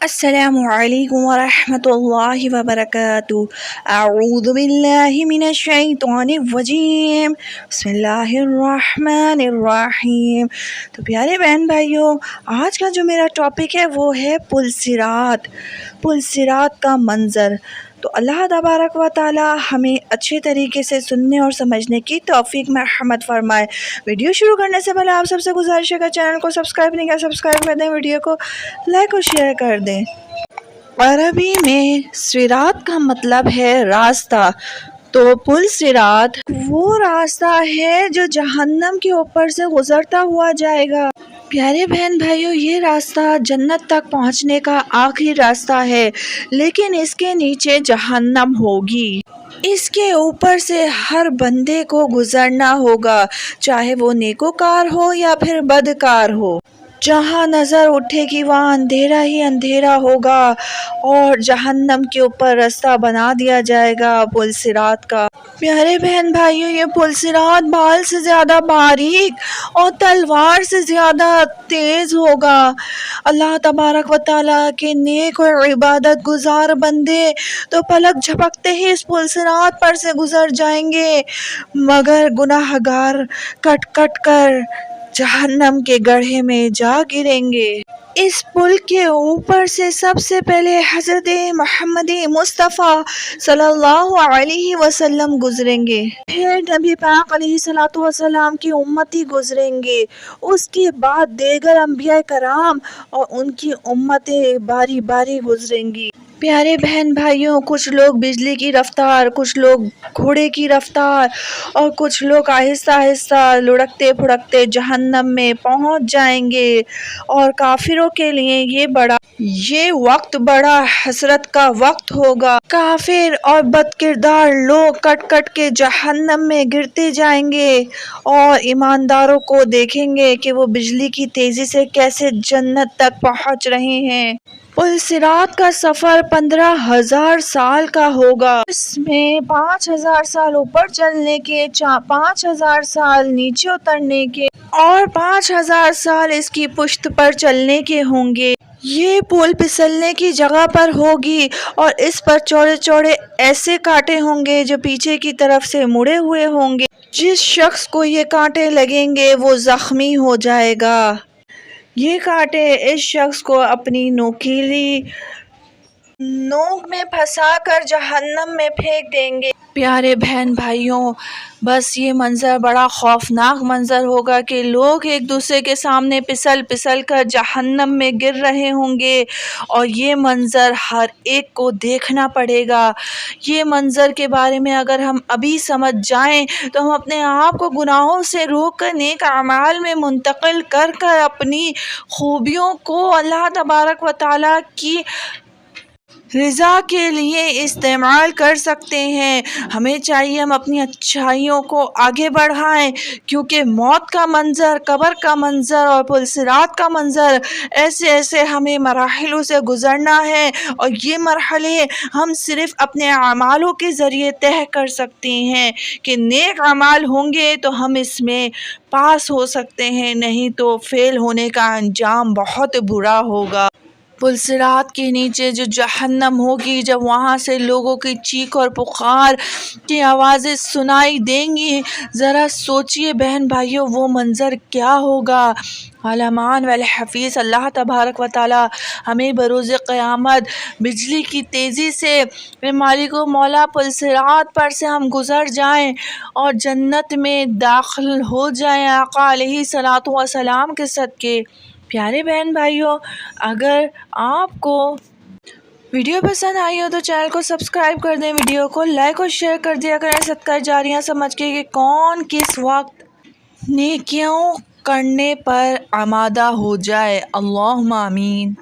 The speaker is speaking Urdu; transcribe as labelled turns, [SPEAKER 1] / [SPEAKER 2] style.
[SPEAKER 1] السلام علیکم ورحمۃ اللہ وبرکاتہ۔ اعوذ باللہ من الشیطان الرجیم، بسم اللہ الرحمن الرحیم۔ تو پیارے بہن بھائیوں، آج کا جو میرا ٹاپک ہے وہ ہے پل صراط، پل صراط کا منظر۔ تو اللہ تبارک و تعالی ہمیں اچھے طریقے سے سننے اور سمجھنے کی توفیق مرحمت فرمائے۔ ویڈیو شروع کرنے سے پہلے آپ سب سے گزارش ہے کہ چینل کو سبسکرائب نہیں کیا سبسکرائب کر دیں، ویڈیو کو لائک اور شیئر کر دیں۔ عربی میں صراط کا مطلب ہے راستہ، تو پل صراط وہ راستہ ہے جو جہنم کے اوپر سے گزرتا ہوا جائے گا۔ پیارے بہن بھائیوں، یہ راستہ جنت تک پہنچنے کا آخری راستہ ہے، لیکن اس کے نیچے جہنم ہوگی۔ اس کے اوپر سے ہر بندے کو گزرنا ہوگا، چاہے وہ نیکوکار ہو یا پھر بدکار ہو۔ جہاں نظر اٹھے گی وہاں اندھیرا ہی اندھیرا ہوگا، اور جہنم کے اوپر راستہ بنا دیا جائے گا پل صراط کا۔ پیارے بہن بھائیوں، یہ پل صراط بال سے زیادہ باریک اور تلوار سے زیادہ تیز ہوگا۔ اللہ تبارک و تعالیٰ کے نیک اور عبادت گزار بندے تو پلک جھپکتے ہی اس پل صراط پر سے گزر جائیں گے، مگر گناہ گار کٹ کٹ کر جہنم کے گڑھے میں جا گریں گے۔ اس پل کے اوپر سے سب سے پہلے حضرت محمد مصطفیٰ صلی اللہ علیہ وسلم گزریں گے، پھر نبی پاک علیہ الصلوۃ والسلام کی امتی گزریں گے، اس کے بعد دیگر انبیاء کرام اور ان کی امتیں باری باری گزریں گی۔ پیارے بہن بھائیوں، کچھ لوگ بجلی کی رفتار، کچھ لوگ گھوڑے کی رفتار اور کچھ لوگ آہستہ آہستہ لڑکتے پھڑکتے جہنم میں پہنچ جائیں گے، اور کافروں کے لیے یہ وقت بڑا حسرت کا وقت ہوگا۔ کافر اور بد کردار لوگ کٹ کٹ کے جہنم میں گرتے جائیں گے، اور ایمانداروں کو دیکھیں گے کہ وہ بجلی کی تیزی سے کیسے جنت تک پہنچ رہے ہیں۔ پل صراط کا سفر 15,000 سال کا ہوگا، اس میں 5,000 سال اوپر چلنے کے، 5,000 سال نیچے اترنے کے، اور 5,000 سال اس کی پشت پر چلنے کے ہوں گے۔ یہ پل پھسلنے کی جگہ پر ہوگی، اور اس پر چوڑے چوڑے ایسے کانٹے ہوں گے جو پیچھے کی طرف سے مڑے ہوئے ہوں گے۔ جس شخص کو یہ کانٹے لگیں گے وہ زخمی ہو جائے گا۔ یہ کانٹے اس شخص کو اپنی نوکیلی نوک میں پھنسا کر جہنم میں پھینک دیں گے۔ پیارے بہن بھائیوں، بس یہ منظر بڑا خوفناک منظر ہوگا کہ لوگ ایک دوسرے کے سامنے پھسل پھسل کر جہنم میں گر رہے ہوں گے، اور یہ منظر ہر ایک کو دیکھنا پڑے گا۔ یہ منظر کے بارے میں اگر ہم ابھی سمجھ جائیں تو ہم اپنے آپ کو گناہوں سے روک کر نیک اعمال میں منتقل کر کر اپنی خوبیوں کو اللہ تبارک و تعالیٰ کی رضا کے لیے استعمال کر سکتے ہیں۔ ہمیں چاہیے ہم اپنی اچھائیوں کو آگے بڑھائیں، کیونکہ موت کا منظر، قبر کا منظر اور پل صراط کا منظر، ایسے ہمیں مراحلوں سے گزرنا ہے، اور یہ مرحلے ہم صرف اپنے اعمالوں کے ذریعے طے کر سکتے ہیں کہ نیک اعمال ہوں گے تو ہم اس میں پاس ہو سکتے ہیں، نہیں تو فیل ہونے کا انجام بہت برا ہوگا۔ پل صراط کے نیچے جو جہنم ہوگی، جب وہاں سے لوگوں کی چیخ اور پکار کی آوازیں سنائی دیں گی، ذرا سوچئے بہن بھائیوں وہ منظر کیا ہوگا۔ عالمان والحفیظ اللہ تبارک و تعالی ہمیں بروز قیامت بجلی کی تیزی سے مالک و مولا پل صراط پر سے ہم گزر جائیں اور جنت میں داخل ہو جائیں آقا علیہ الصلوۃ والسلام کے صدقے۔ پیارے بہن بھائیوں، اگر آپ کو ویڈیو پسند آئی ہو تو چینل کو سبسکرائب کر دیں، ویڈیو کو لائک اور شیئر کر دیا کریں، صدقہ جاریہ سمجھ کے کہ کون کس وقت نیکیوں کرنے پر آمادہ ہو جائے۔ اللہم آمین۔